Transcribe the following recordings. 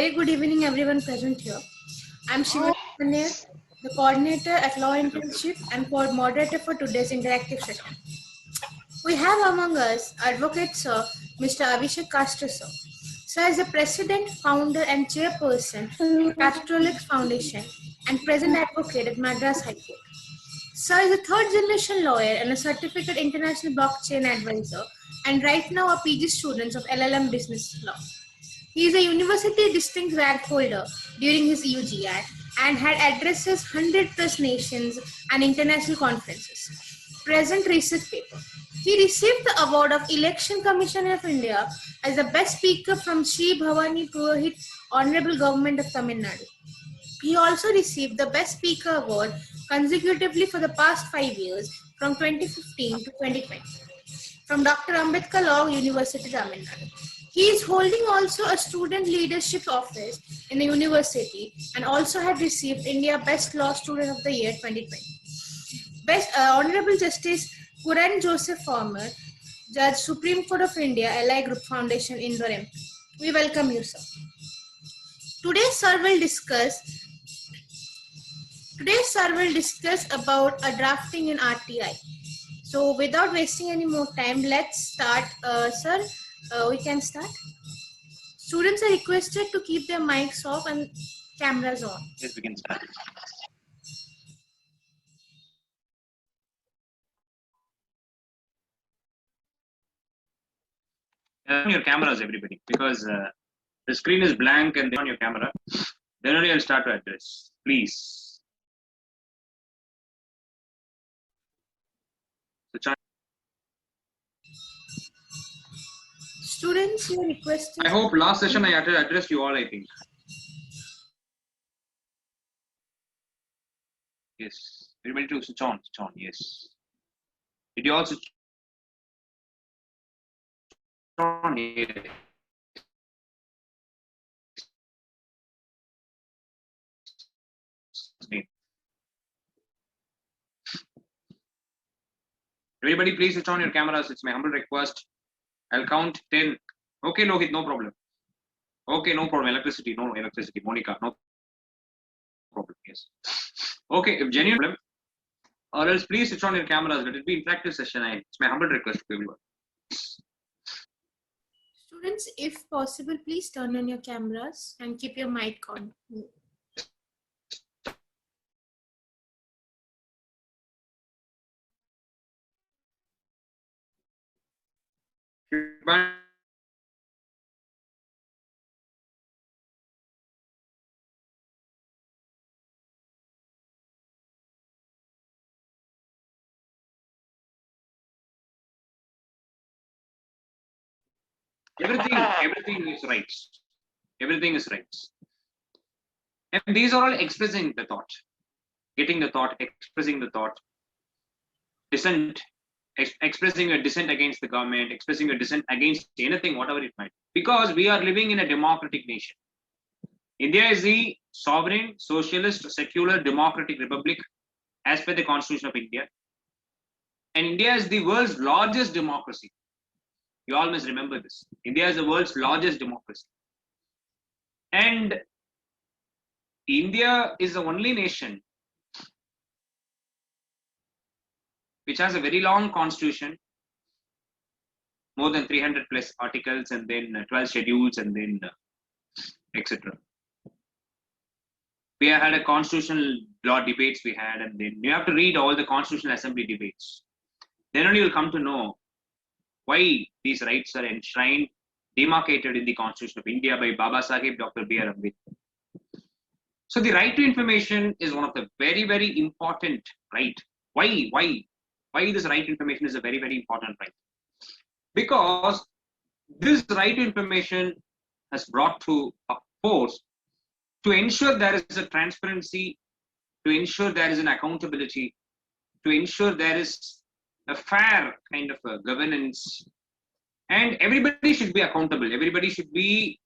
very good evening, everyone present here. I'm Shiva, the coordinator at LawInternships and moderator for today's interactive session. We have among us Advocate Sir, Mr. Abishake Castro Sir. Sir is the President, Founder and Chairperson of Catholic Foundation and Present Advocate at Madras High Court. Sir is a third-generation lawyer and a certificate international blockchain advisor, and right now a PG student of LLM Business Law. He is a university distinct rank holder during his UGI and had addresses 100 plus nations and international conferences. Present research paper. He received the award of Election Commission of India as the best speaker from Sri Bhavani Purohit Honorable Government of Tamil Nadu. He also received the Best Speaker Award consecutively for the past 5 years from 2015 to 2020 from Dr. Ambedkar Law University, Tamil Nadu. He is holding also a student leadership office in the university and also had received India Best Law Student of the Year 2020. Honorable Justice Kuran Joseph Farmer, Judge Supreme Court of India, LI Group Foundation, Indore MP. We welcome you, sir. Today's sir will discuss about a drafting in RTI. So without wasting any more time, let's start. Sir, we can start. Students are requested to keep their mics off and cameras on. Yes, we can start. Turn on your cameras, everybody, because the screen is blank and on your camera. Then only I'll start to address. Please. Students, you are requested. I hope last session I addressed you all, I think. Yes. Everybody to switch on, yes. Did you all switch on? Yes. Everybody please switch on your cameras. It's my humble request. I'll count 10. Okay, Lohit, no problem. Okay, no problem. Electricity, no electricity. Monica, no problem. Yes. Okay, if genuine problem, or else please switch on your cameras. Let it be interactive session. It's my humble request to everyone. Students, if possible, please turn on your cameras and keep your mic on. Everything is right. Everything is right. And these are all expressing the thought, getting the thought, expressing the thought, dissent, expressing a dissent against the government, expressing a dissent against anything, whatever it might be. Because we are living in a democratic nation. India is the sovereign, socialist, secular, democratic republic as per the Constitution of India. And India is the world's largest democracy. You all must remember this. India is the world's largest democracy. And India is the only nation which has a very long constitution, more than 300 plus articles, and then 12 schedules, and then etc. We have had a constitutional law debates we had, and then you have to read all the Constitutional Assembly debates. Then only you'll come to know why these rights are enshrined, demarcated in the Constitution of India by Baba Sahib Dr. B.R. Ambedkar. So the right to information is one of the very, very important right. Why this right to information is a very, very important right? Because this right to information has brought to a force to ensure there is a transparency, to ensure there is an accountability, to ensure there is a fair kind of a governance, and everybody should be accountable. Everybody should be,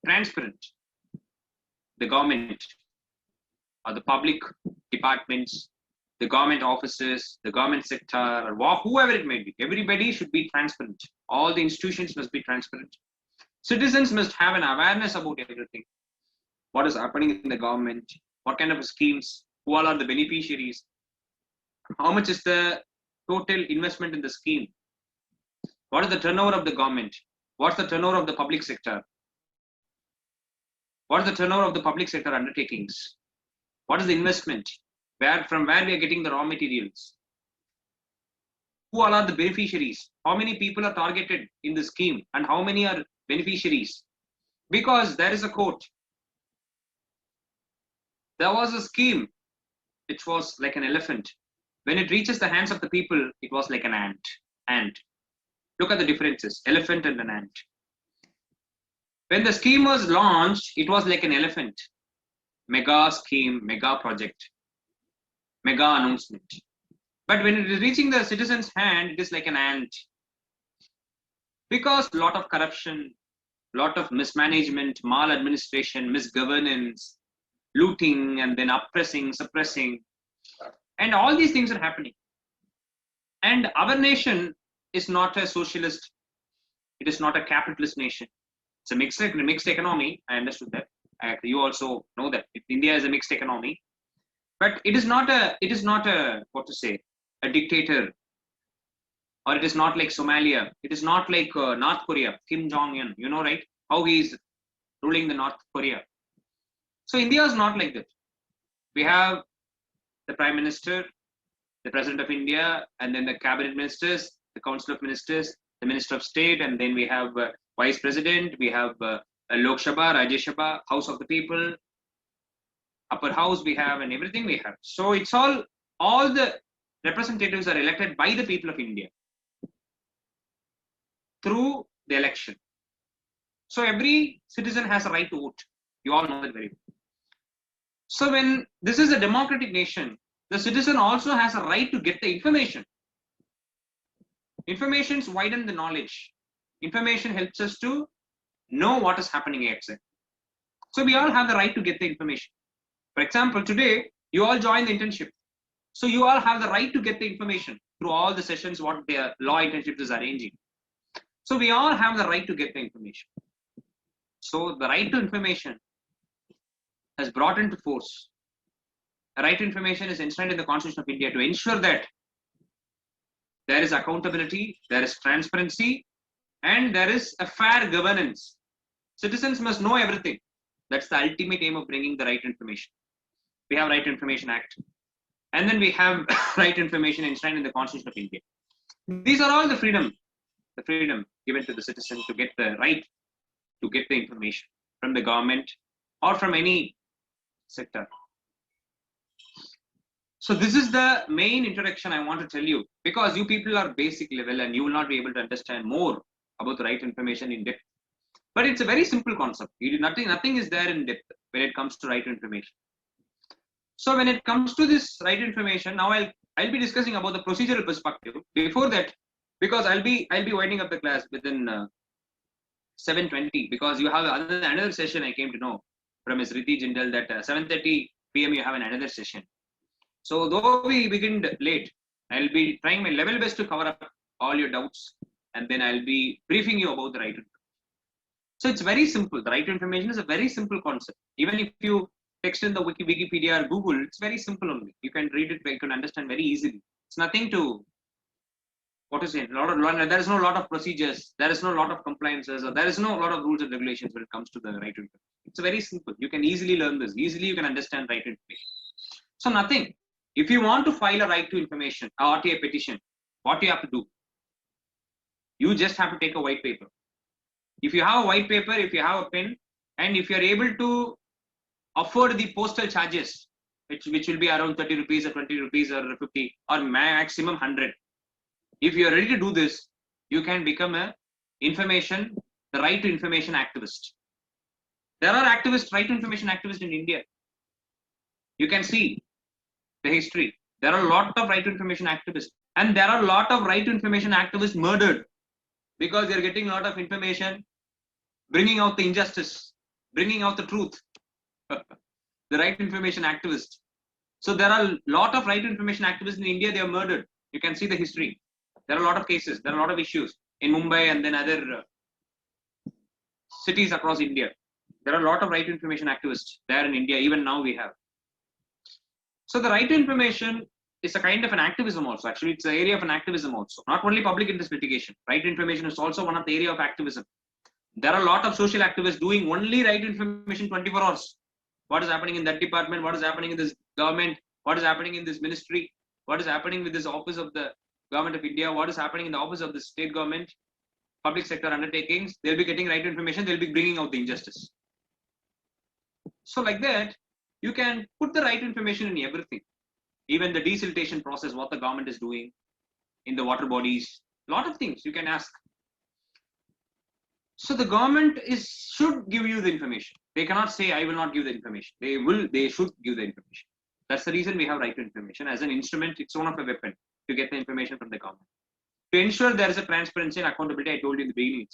transparent. The government or the public departments, the government offices, the government sector, or whoever it may be, everybody should be transparent. All the institutions must be transparent. Citizens must have an awareness about everything. What is happening in the government? What kind of schemes? Who all are the beneficiaries? How much is the total investment in the scheme? What is the turnover of the government? What's the turnover of the public sector? What is the turnover of the public sector undertakings? What is the investment? From where we are getting the raw materials? Who all are the beneficiaries? How many people are targeted in the scheme and how many are beneficiaries? Because there is a quote. There was a scheme which was like an elephant. When it reaches the hands of the people, it was like an ant. Look at the differences, elephant and an ant. When the scheme was launched, it was like an elephant. Mega scheme, mega project, mega announcement. But when it is reaching the citizen's hand, it is like an ant. Because a lot of corruption, lot of mismanagement, maladministration, misgovernance, looting, and then oppressing, suppressing, and all these things are happening. And our nation is not a socialist. It is not a capitalist nation. It's a mixed economy. I understood that. You also know that India is a mixed economy, but it is not a what to say, a dictator, or it is not like Somalia. It is not like North Korea, Kim Jong-un. You know, right? How he is ruling the North Korea. So India is not like that. We have the Prime Minister, the President of India, and then the Cabinet Ministers, the Council of Ministers, the Minister of State, and then we have Vice President, we have Lok Sabha, Rajya Sabha, House of the People, Upper House we have, and everything we have. So it's all the representatives are elected by the people of India through the election. So every citizen has a right to vote. You all know that very well. So when this is a democratic nation, the citizen also has a right to get the information. Information widen the knowledge. Information helps us to know what is happening outside. So we all have the right to get the information. For example, today you all join the internship. So you all have the right to get the information through all the sessions what the LawInternships is arranging. So we all have the right to get the information. So the right to information has brought into force. The right to information is enshrined in the Constitution of India to ensure that there is accountability, there is transparency, and there is a fair governance. Citizens must know everything. That's the ultimate aim of bringing the right to information. We have Right to Information Act, and then we have right to information enshrined in the Constitution of India. These are all the freedom given to the citizen to get the right to get the information from the government or from any sector. So this is the main introduction I want to tell you, because you people are basic level and you will not be able to understand more about the right to information in depth. But it's a very simple concept. Nothing is there in depth when it comes to right to information. So when it comes to this right to information, now I'll be discussing about the procedural perspective. Before that, because I'll be winding up the class within 7:20, because you have another session. I came to know from Ms. Riddhi Jindal that 7:30 p.m. you have another session. So though we begin late, I'll be trying my level best to cover up all your doubts, and then I'll be briefing you about the right to information. So it's very simple. The right to information is a very simple concept. Even if you text in the Wikipedia or Google, it's very simple only. You can read it, you can understand very easily. It's nothing to, what to say, there is no lot of procedures, there is no lot of compliances, or there is no lot of rules and regulations when it comes to the right to information. It's very simple. You can easily learn this. Easily you can understand right to information. So nothing. If you want to file a right to information, a RTI petition, what you have to do? You just have to take a white paper. If you have a white paper, if you have a pen, and if you are able to afford the postal charges, which will be around 30 rupees or 20 rupees or 50 or maximum 100. If you are ready to do this, you can become the right to information activist. There are activists, right to information activists in India. You can see the history. There are a lot of right to information activists, and there are a lot of right to information activists murdered because they're getting a lot of information, bringing out the injustice, bringing out the truth. The right to information activists. So there are a lot of right to information activists in India. They are murdered. You can see the history. There are a lot of cases. There are a lot of issues in Mumbai and then other. cities across India. There are a lot of right to information activists there in India. Even now we have. So the right to information is a kind of an activism also. Actually, it's an area of an activism also. Not only public interest litigation. Right to information is also one of the area of activism. There are a lot of social activists doing only right to information 24 hours. What is happening in that department? What is happening in this government? What is happening in this ministry? What is happening with this office of the government of India? What is happening in the office of the state government? Public sector undertakings. They'll be getting right to information. They'll be bringing out the injustice. So like that, you can put the right information in everything. Even the desiltation process, what the government is doing in the water bodies, a lot of things you can ask. So the government should give you the information. They cannot say, I will not give the information. They should give the information. That's the reason we have right to information. As an instrument, it's one of a weapon to get the information from the government. To ensure there is a transparency and accountability, I told you in the beginning.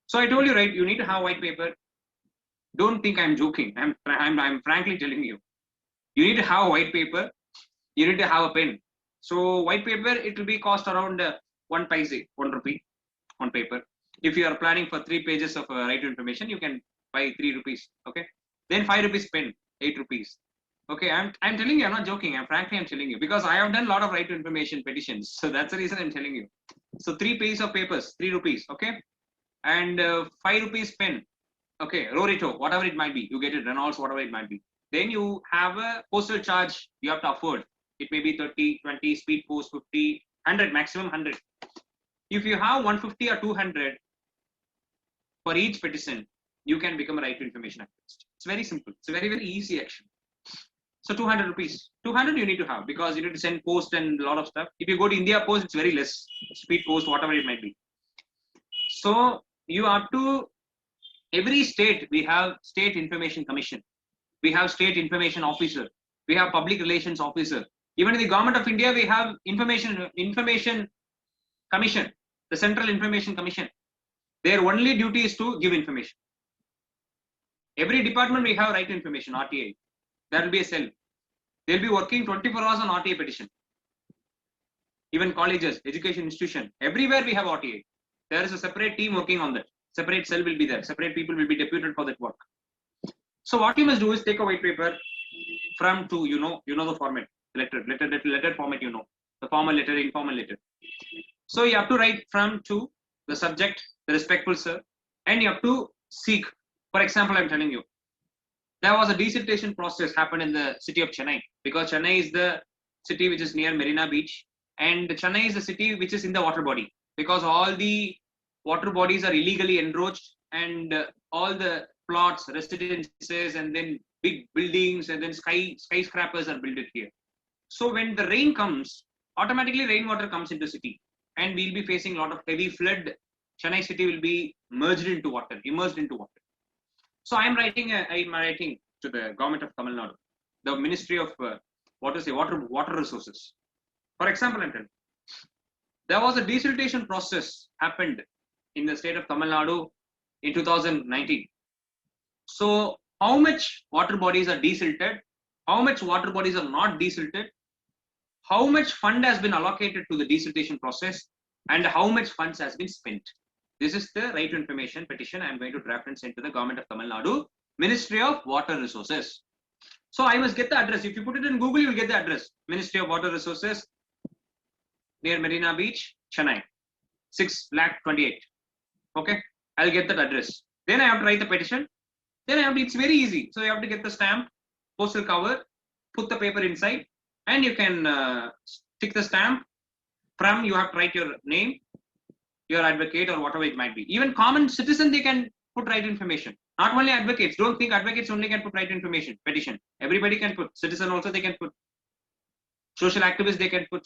So I told you, right, you need to have white paper. Don't think I'm joking. I'm frankly telling you. You need to have a white paper. You need to have a pen. So white paper, it will be cost around 1 paise, 1 rupee on paper. If you are planning for 3 pages of right to information, you can buy 3 rupees. Okay. Then 5 rupees pen, 8 rupees. Okay. I'm telling you, I'm not joking. I'm telling you because I have done a lot of right to information petitions. So that's the reason I'm telling you. So 3 pages of papers, 3 rupees. Okay. And 5 rupees pen. Okay. Rorito, whatever it might be. You get it. Reynolds, whatever it might be. Then you have a postal charge you have to afford. It may be 30, 20, speed post 50, 100, maximum 100. If you have 150 or 200 for each petition, you can become a right to information activist. It's very simple. It's a very, very easy action. So 200 rupees. 200 you need to have because you need to send post and a lot of stuff. If you go to India Post, it's very less. Speed post, whatever it might be. So you have to, every state, we have state information commission. We have state information officer. We have public relations officer. Even in the government of India, we have information commission, the Central Information Commission. Their only duty is to give information. Every department we have right to information, RTI. There will be a cell. They'll be working 24 hours on RTI petition. Even colleges, education institution, everywhere we have RTI. There is a separate team working on that. Separate cell will be there. Separate people will be deputed for that work. So what you must do is take a white paper from to, you know the format, letter format, the formal letter, informal letter. So you have to write from to the subject, the respectful sir, and you have to seek. For example, I'm telling you, there was a desiltation process happened in the city of Chennai because Chennai is the city which is near Marina Beach, and Chennai is the city which is in the water body because all the water bodies are illegally encroached and all the plots, residences, and then big buildings and then skyscrapers are built here. So when the rain comes, automatically rainwater comes into city and we'll be facing a lot of heavy flood. Chennai city will be immersed into water. So I'm writing to the government of Tamil Nadu, the Ministry of water resources. For example, I'm telling you, there was a desiltation process happened in the state of Tamil Nadu in 2019. So how much water bodies are desilted? How much water bodies are not desilted? How much fund has been allocated to the desiltation process? And how much funds has been spent? This is the right to information petition I'm going to draft and send to the government of Tamil Nadu, Ministry of Water Resources. So I must get the address. If you put it in Google, you'll get the address. Ministry of Water Resources, near Marina Beach, Chennai, 6,28,000. Okay, I'll get that address. Then I have to write the petition. Then it's very easy. So you have to get the stamp, postal cover, put the paper inside, and you can stick the stamp. From you have to write your name, your advocate, or whatever it might be. Even common citizen, they can put right information. Not only advocates. Don't think advocates only can put right information petition. Everybody can put. Citizen also they can put. Social activists they can put.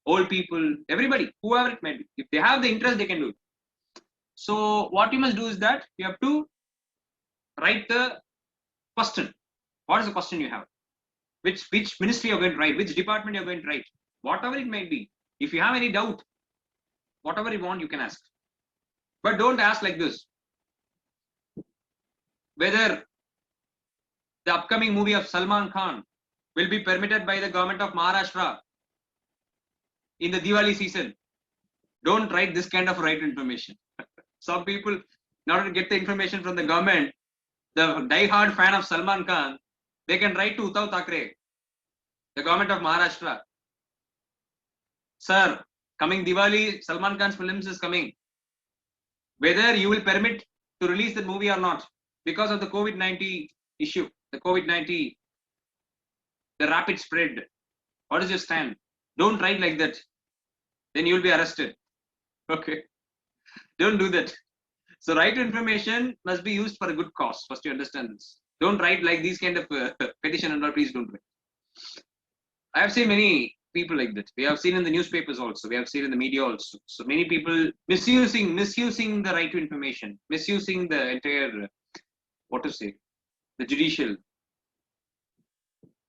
Old people, everybody, whoever it might be. If they have the interest, they can do it. So what you must do is that you have to write the question. What is the question you have? Which ministry you're going to write? Which department you're going to write? Whatever it might be. If you have any doubt, whatever you want, you can ask. But don't ask like this. Whether the upcoming movie of Salman Khan will be permitted by the government of Maharashtra in the Diwali season. Don't write this kind of right information. Some people, in order to get the information from the government, the die-hard fan of Salman Khan, they can write to Uddhav Thackeray, the government of Maharashtra. Sir, coming Diwali, Salman Khan's films is coming. Whether you will permit to release the movie or not, because of the COVID-19 issue, the COVID-19, the rapid spread. What is your stand? Don't write like that. Then you will be arrested. Okay. Don't do that. So right to information must be used for a good cause. First you understand this. Don't write like these kind of petition and all. Please don't write. I have seen many people like that. We have seen in the newspapers also. We have seen in the media also. So many people misusing the right to information, misusing the entire, what to say, the judicial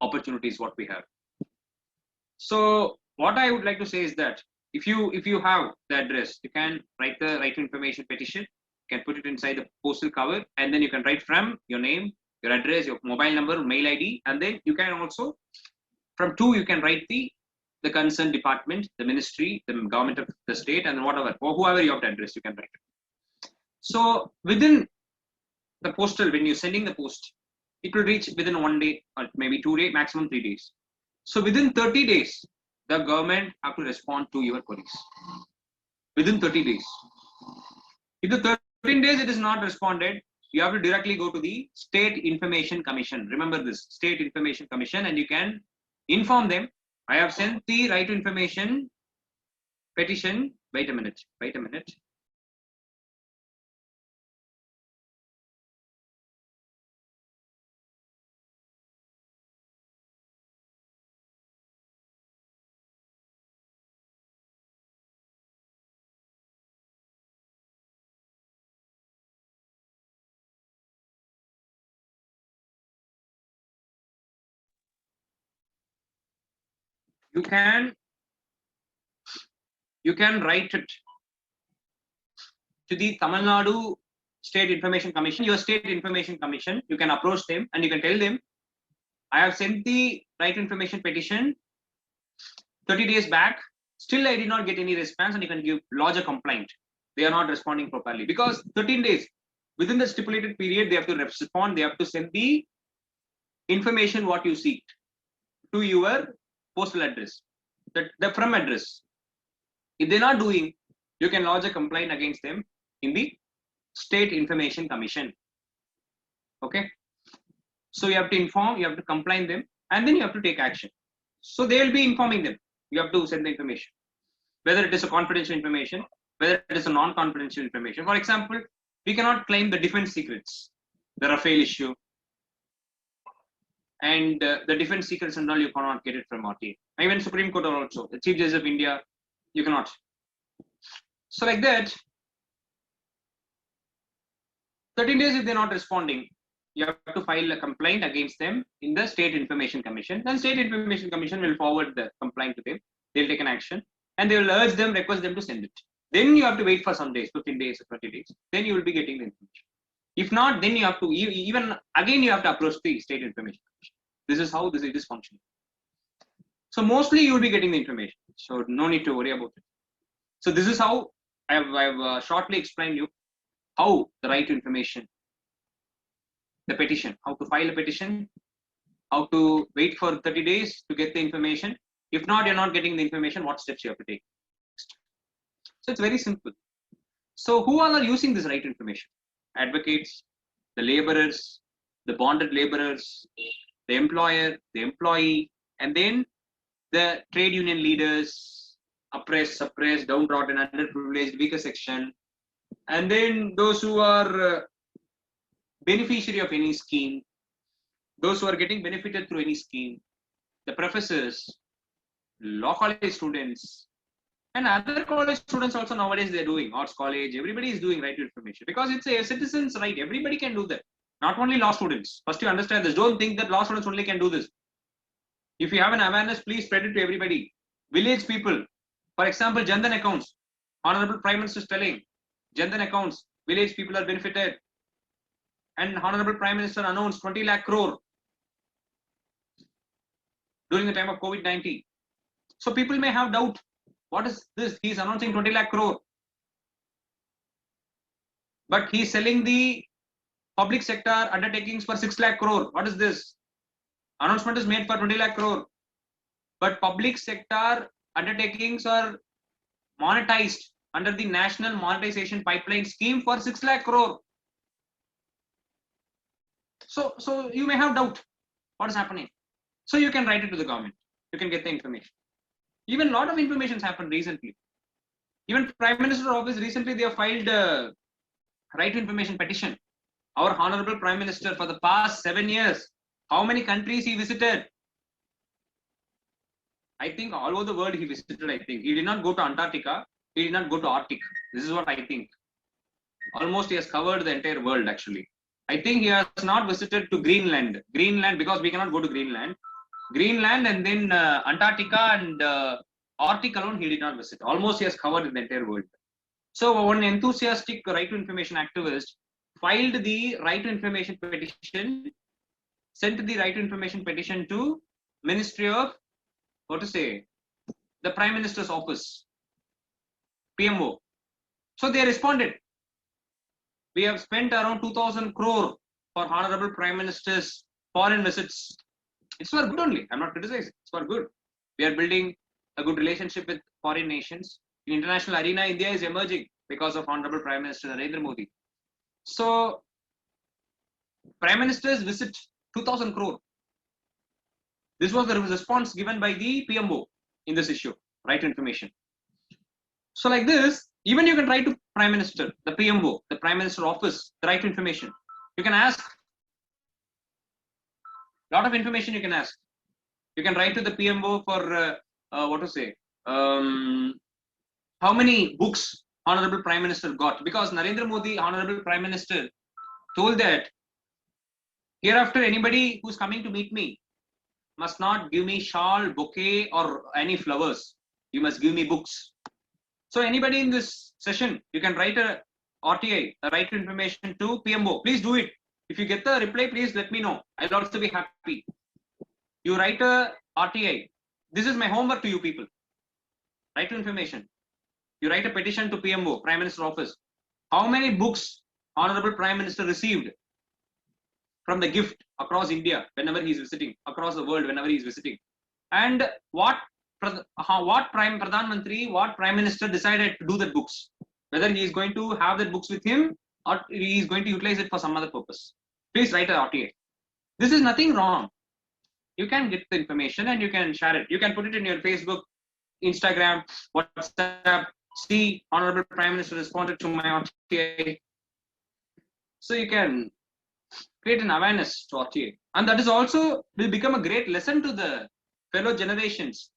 opportunities what we have. So what I would like to say is that if you have the address, you can write the right to information petition. You can put it inside the postal cover, and then you can write from your name, your address, your mobile number, mail ID, and then you can also from two you can write the concerned department, the ministry, the government of the state, and whatever or whoever you have to address, you can write it. So within the postal, when you're sending the post, it will reach within 1 day or maybe 2 days, maximum 3 days. So within 30 days, the government have to respond to your queries. Within 30 days. If the 13 days it is not responded, you have to directly go to the State Information Commission. Remember this, State Information Commission, and you can inform them, I have sent the right to information petition. Wait a minute. You can write it to the Tamil Nadu State Information Commission, your State Information Commission. You can approach them and you can tell them, I have sent the right to information petition 30 days back. Still, I did not get any response, and you can lodge a complaint. They are not responding properly because 13 days within the stipulated period, they have to respond. They have to send the information what you seek to your postal address, the from address. If they're not doing, you can lodge a complaint against them in the State Information Commission. Okay. So you have to inform, you have to complain them, and then you have to take action. So they will be informing them. You have to send the information, whether it is a confidential information, whether it is a non-confidential information. For example, we cannot claim the defense secrets, the Rafale issue, and the defense secrets and all, you cannot get it from RTI. Even Supreme Court also, the Chief Justice of India, you cannot. So like that, 13 days if they're not responding, you have to file a complaint against them in the State Information Commission. Then State Information Commission will forward the complaint to them. They'll take an action and they will urge them, request them to send it. Then you have to wait for some days, 15 days or 20 days. Then you will be getting the information. If not, then you have to, even again, you have to approach the State Information Commission. This is how it is functioning. So mostly you will be getting the information. So no need to worry about it. So this is how I've shortly explained you how the right to information, the petition, how to file a petition, how to wait for 30 days to get the information. If not, you're not getting the information, what steps you have to take. So it's very simple. So who all are using this right to information? Advocates, the laborers, the bonded laborers, the employer, the employee, and then the trade union leaders, oppressed, suppressed, downtrodden, underprivileged, weaker section, and then those who are beneficiary of any scheme, those who are getting benefited through any scheme, the professors, law college students, and other college students also nowadays they're doing, arts college, everybody is doing right to information because it's a citizen's right. Everybody can do that. Not only law students. First you understand this. Don't think that law students only can do this. If you have an awareness, please spread it to everybody. Village people, for example, Jandan accounts. Honorable Prime Minister is telling, Jandan accounts, village people are benefited. And Honorable Prime Minister announced 20 lakh crore during the time of COVID-19. So people may have doubt. What is this? He is announcing 20 lakh crore. but he's selling the public sector undertakings for 6 lakh crore. What is this? Announcement is made for 20 lakh crore, but public sector undertakings are monetized under the National Monetization Pipeline Scheme for 6 lakh crore. So you may have doubt what is happening. So you can write it to the government. You can get the information. Even a lot of information has happened recently. Even Prime Minister's office recently, they have filed a right to information petition. Our Honorable Prime Minister, for the past 7 years, how many countries he visited? I think all over the world he visited, I think. He did not go to Antarctica. He did not go to Arctic. This is what I think. Almost he has covered the entire world, actually. I think he has not visited to Greenland. Greenland, because we cannot go to Greenland. Greenland and then Antarctica and Arctic alone he did not visit. Almost he has covered the entire world. So one enthusiastic right to information activist filed the right to information petition, sent the right to information petition to Ministry of, the Prime Minister's office, PMO. So they responded. We have spent around 2,000 crore for Honorable Prime Minister's foreign visits. It's for good only. I'm not criticizing. It's for good. We are building a good relationship with foreign nations. In international arena, India is emerging because of Honorable Prime Minister Narendra Modi. So, Prime Minister's visit 2,000 crore. This was the response given by the PMO in this issue, right to information. So, like this, even you can write to Prime Minister, the PMO, the Prime Minister office, the right to information. You can ask a lot of information. You can ask. You can write to the PMO for how many books Honorable Prime Minister got, because Narendra Modi, Honorable Prime Minister, told that hereafter anybody who's coming to meet me must not give me shawl, bouquet or any flowers. You must give me books. So anybody in this session, you can write a RTI, a right to information to PMO. Please do it. If you get the reply, please let me know. I'll also be happy. You write a RTI. This is my homework to you people. Right to information. You write a petition to PMO, Prime Minister Office. How many books Honorable Prime Minister received from the gift across India whenever he is visiting, across the world whenever he is visiting, and what Prime Minister decided to do that books, whether he is going to have that books with him or he is going to utilize it for some other purpose. Please write a RTA. This is nothing wrong. You can get the information and you can share it. You can put it in your Facebook, Instagram, WhatsApp. See, Honorable Prime Minister responded to my RTA. So you can create an awareness to RTA. And that is also will become a great lesson to the fellow generations,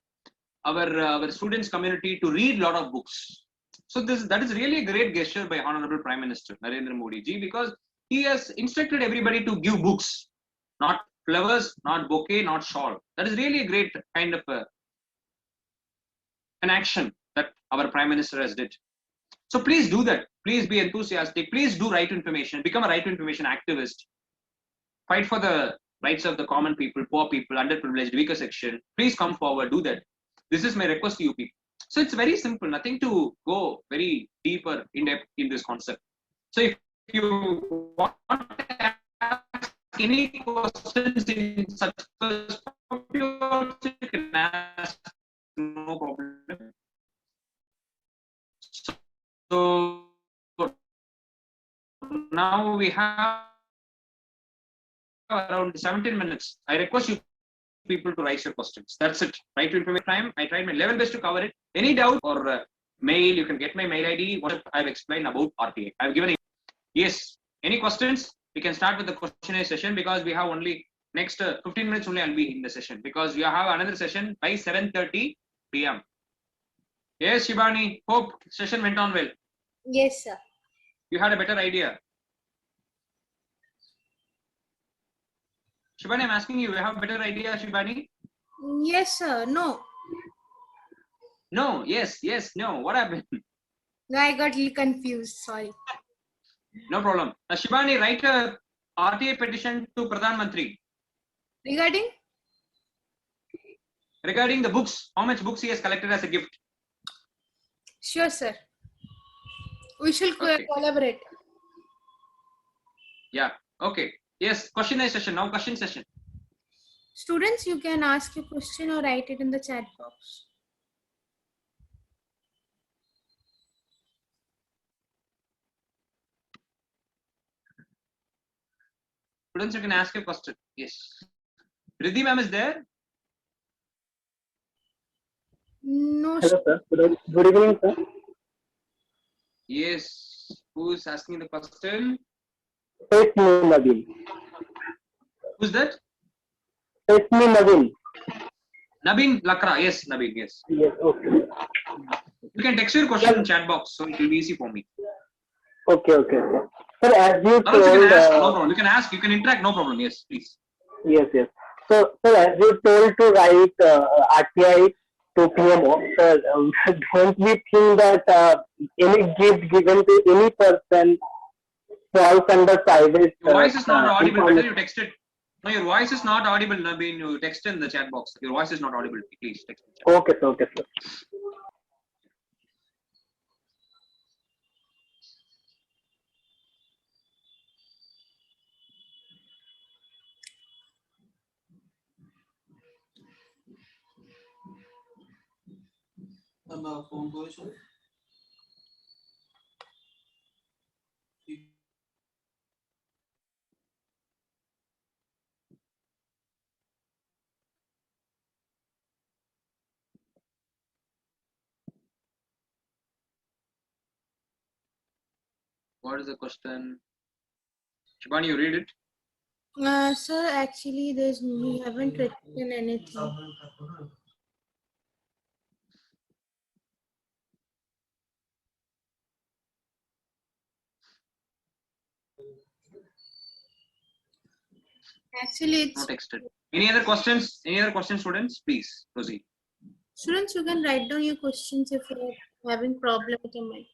our students community, to read a lot of books. So that is really a great gesture by Honorable Prime Minister Narendra Modi ji, because he has instructed everybody to give books, not flowers, not bouquet, not shawl. That is really a great kind of an action that our Prime Minister has did. So please do that. Please be enthusiastic. Please do right to information. Become a right to information activist. Fight for the rights of the common people, poor people, underprivileged, weaker section. Please come forward. Do that. This is my request to you people. So it's very simple. Nothing to go very deeper, in depth in this concept. So if you want to ask any questions in such a you can ask, no problem. So now we have around 17 minutes. I request you people to raise your questions. That's it. Right to information time. I tried my level best to cover it. Any doubt or mail, you can get my mail ID. What I've explained about RTA. I've given a yes. Any questions? We can start with the questionnaire session, because we have only next 15 minutes only. I'll be in the session, because we have another session by 7:30 p.m. Yes, Shibani. Hope session went on well. Yes, sir. You had a better idea. Shibani, I'm asking you, you have a better idea, Shibani? Yes, sir. No. No, yes, no. What happened? I got a little confused. Sorry. No problem. Shibani, write a RTA petition to Pradhan Mantri. Regarding the books, how much books he has collected as a gift. Sure, sir. We shall collaborate. Yeah. Okay. Yes. Question session. Now question session. Students, you can ask your question or write it in the chat box. Students, you can ask a question. Yes. Riddhi ma'am is there? No. Hello, sir. Good evening, sir. Yes. Who is asking the question? It's me, Naveen. Who's that? It's me, Naveen. Nabin Lakra. Yes, Nabin. Yes. Yes, okay. You can text your question in chat box, so it will be easy for me. Okay. Sir, as you Or else you can told, ask. No problem. You can ask. You can interact. No problem. Yes, please. yes. So, sir, as you told to write RTI to PMO, sir, don't we think that any gift given to any person falls under private Your voice is not audible. Better information? you text it. No, your voice is not audible, Nabin. You text in the chat box. Your voice is not audible. Please text in the chat. Okay, sir. What is the question? Shibani, you read it. Sir, actually, we haven't written anything. Actually, it's Not texted. Any other questions? Any other questions, students? Please proceed. students. You can write down your questions if you're having problem with your mic.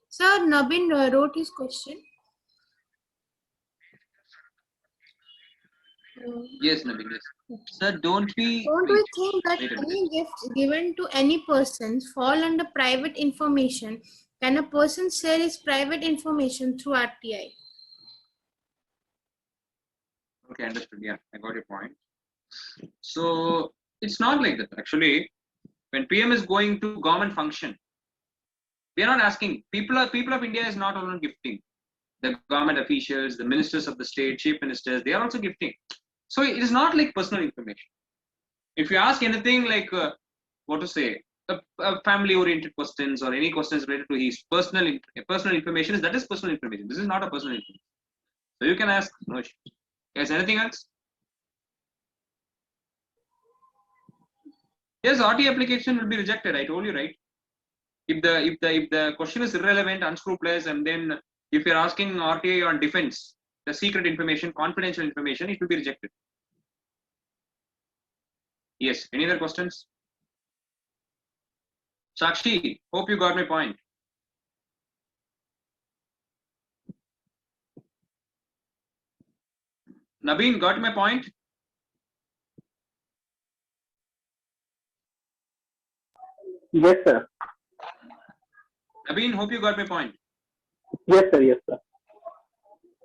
Sir, Nabin wrote his question. Yes, Nabin. Yes. Sir, don't we think that wait a minute. any gifts given to any person fall under private information? Can a person share his private information through RTI? Okay, understood. Yeah, I got your point. So it's not like that. Actually, when PM is going to government function, we are not asking. People of India is not only gifting. The government officials, the ministers of the state, chief ministers, they are also gifting. So it is not like personal information. If you ask anything like what to say, a family-oriented questions or any questions related to his personal information, that is personal information. This is not a personal information. So you can ask. No issue. Yes. Anything else? Yes. RT application will be rejected. I told you, right? If the question is irrelevant, unscrupulous, and then if you're asking RTI on defense, the secret information, confidential information, it will be rejected. Yes. Any other questions? Sakshi, hope you got my point. Nabeen, got my point? Yes, sir. Nabeen, hope you got my point. Yes, sir.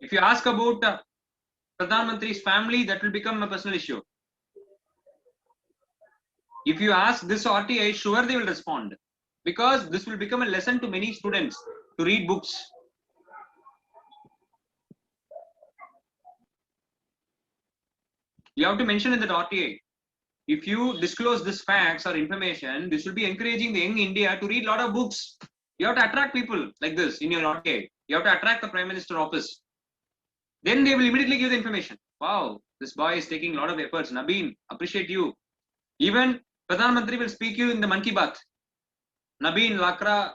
If you ask about Pradhan Mantri's family, that will become a personal issue. If you ask this RTI, sure they will respond, because this will become a lesson to many students to read books. You have to mention in that RTI. If you disclose this facts or information, this will be encouraging the young India to read a lot of books. You have to attract people like this in your RTI. You have to attract the Prime Minister office. Then they will immediately give the information. Wow, this boy is taking a lot of efforts. Nabeen, appreciate you. Even Pradhan Mantri will speak you in the Mann Ki Baat. Nabeen Lakra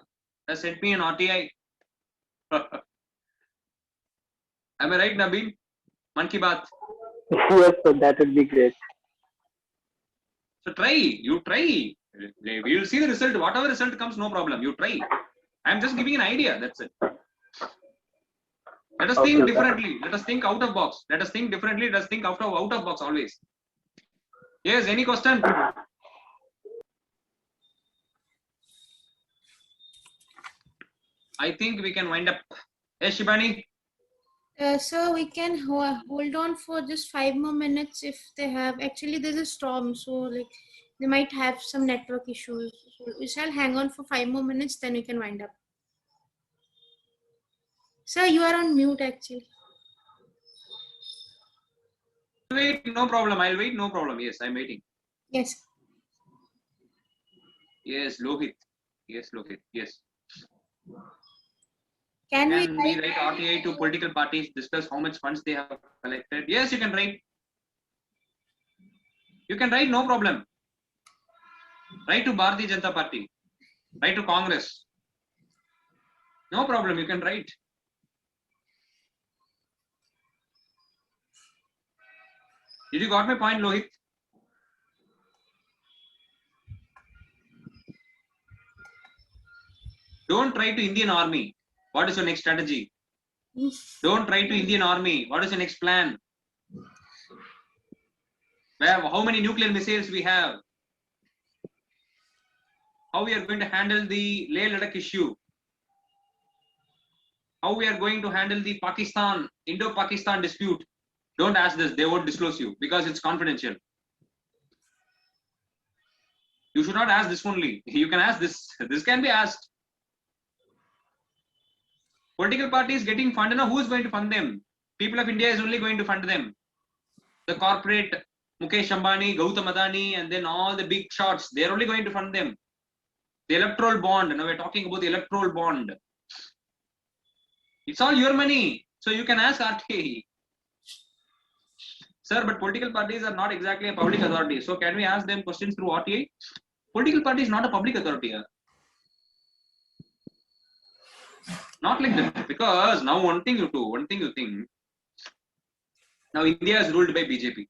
has sent me an RTI. Am I right, Nabeen? Mann Ki Baat. Yes, sir. That would be great. So try. You try. We will see the result. Whatever result comes, no problem. You try. I am just giving an idea. That's it. Let us think differently. Let us think out of box. Let us think differently. Let us think out of box always. Yes. Any question? I think we can wind up. Yes, Shibani. So we can hold on for just 5 more minutes if they have. Actually, there's a storm, so like they might have some network issues. So we shall hang on for 5 more minutes, then we can wind up. Sir, you are on mute actually. Wait, no problem. I'll wait, no problem. Yes, I'm waiting. Yes. Yes, Lohit. Yes, Lohit. Yes. Can we Can we write RTI to political parties, discuss how much funds they have collected? Yes, you can write. You can write, no problem. Write to Bharatiya Janata Party. Write to Congress. No problem, you can write. Did you got my point, Lohit? Don't try to Indian Army. What is your next strategy? Don't try to Indian Army. What is your next plan? How many nuclear missiles we have? How we are going to handle the Leh-Ladakh issue? How we are going to handle the Pakistan, Indo-Pakistan dispute? Don't ask this. They won't disclose you because it's confidential. You should not ask this only. You can ask this. This can be asked. Political parties getting funded. Now, who is going to fund them? People of India is only going to fund them. The corporate, Mukesh Ambani, Gautam Adani, and then all the big shots, they're only going to fund them. The electoral bond. Now we're talking about the electoral bond. It's all your money. So you can ask RTI. Sir, but political parties are not exactly a public authority. So can we ask them questions through RTI? Political party is not a public authority. Not like that. Because now one thing you do, one thing you think. Now India is ruled by BJP.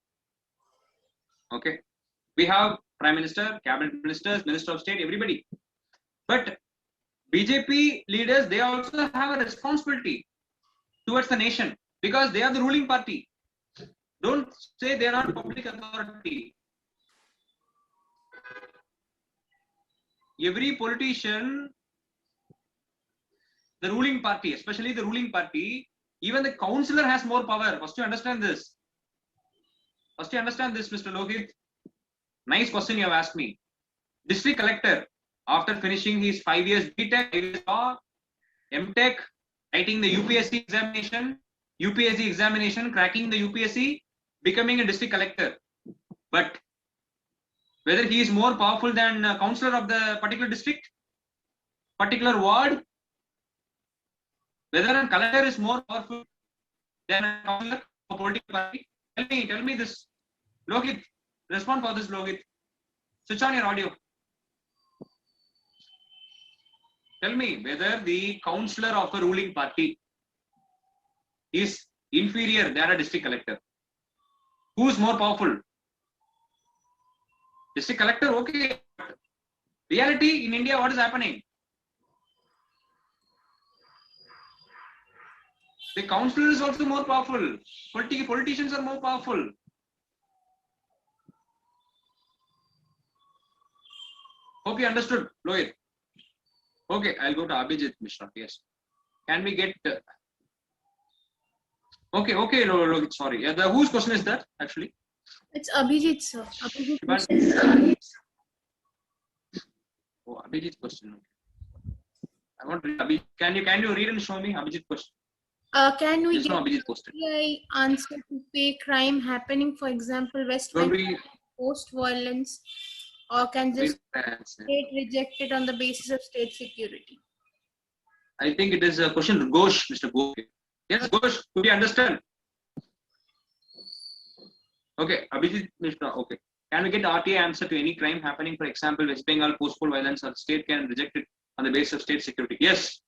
Okay. We have Prime Minister, Cabinet Ministers, Minister of State, everybody. But BJP leaders, they also have a responsibility towards the nation because they are the ruling party. Don't say they are not public authority. Every politician, the ruling party, especially the ruling party, even the councillor has more power. First you understand this. First you understand this, Mr. Lohit. Nice question you have asked me. District collector, after finishing his 5 years BTech, 5 years law, MTech, writing the UPSC examination, cracking the UPSC, becoming a district collector. But whether he is more powerful than a councillor of the particular district, particular ward, whether a collector is more powerful than a councillor of a political party, tell me this. Lohit, respond for this, Lohit. Switch on your audio. Tell me whether the councillor of a ruling party is inferior than a district collector. Who is more powerful? District collector, okay. Reality in India, what is happening? The councillor is also more powerful. Politicians are more powerful. Hope you understood, Lohit. Okay, I'll go to Abhijit Mishra. Yes. Can we get... Okay, Lohit, sorry. Yeah, whose question is that, actually? It's Abhijit, sir. Abhijit. Oh, Abhijit's question. I want to read Abhijit. Can you read and show me Abhijit's question? Can we Just get know Abhijit's question. RTI answer to pay crime happening, for example, West Bengal post-violence, or can just state reject it on the basis of state security? I think it is a question, Ghosh, Mr. Ghosh. Yes, Ghosh, could you understand? Okay, Abhijit Mishra, okay. Can we get RTI answer to any crime happening, for example, West Bengal post-poll violence, or state can reject it on the basis of state security? Yes.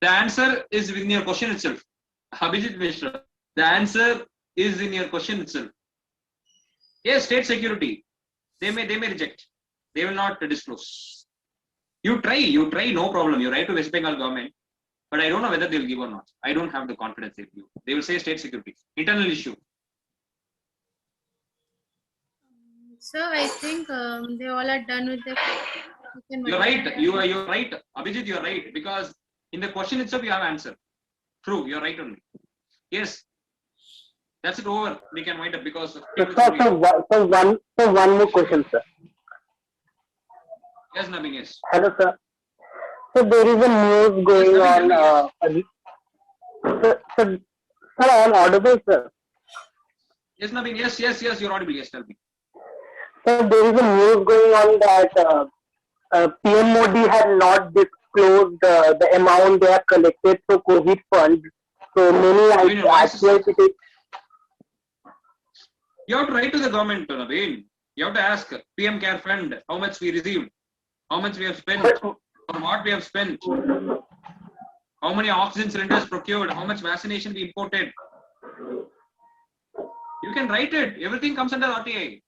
The answer is within your question itself. Abhijit Mishra, the answer is in your question itself. Yes, state security. They may reject. They will not disclose. You try, no problem. You write to West Bengal government, but I don't know whether they will give or not. I don't have the confidence they will give. They will say state security, internal issue. So I think they all are done with their. You're right. You're right, Abhijit. You're right, because in the question itself you have answer. True. You're right only. Yes, that's it over. We can wind up because So, people sir, should leave. one more question, sir. Yes, Nabin, yes. Hello, sir. So there is a news Yes, going Nabin, tell on. me, yes. Sir, I am audible, sir. Yes, Nabin, yes, you're audible. Yes, tell me. So there is a news going on that PM Modi had not disclosed the amount they have collected through COVID funds. So many Nabin, your voice is. ICICT. You have to write to the government, Nabin. You have to ask PM Care Fund how much we received, how much we have spent, or what we have spent, how many oxygen cylinders procured, how much vaccination we imported. You can write it. Everything comes under RTI.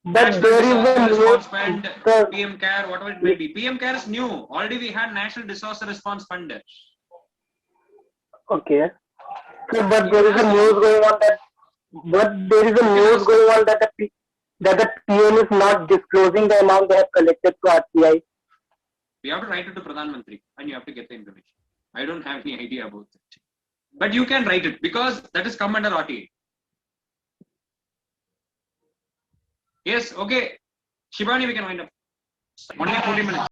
But National there is Disaster a Response news. Fund, Sir, PM Care, whatever it may be. PM Care is new. Already we had National Disaster Response Fund. okay. So, but You there can is a ask news them. going on that. But there is a You can news ask. going on that that the PM is not disclosing the amount they have collected through RTI. We have to write it to Pradhan Mantri and you have to get the information. I don't have any idea about it. But you can write it because that is come under RTI. Yes, okay. Shivani, we can wind up. Only 40 minutes.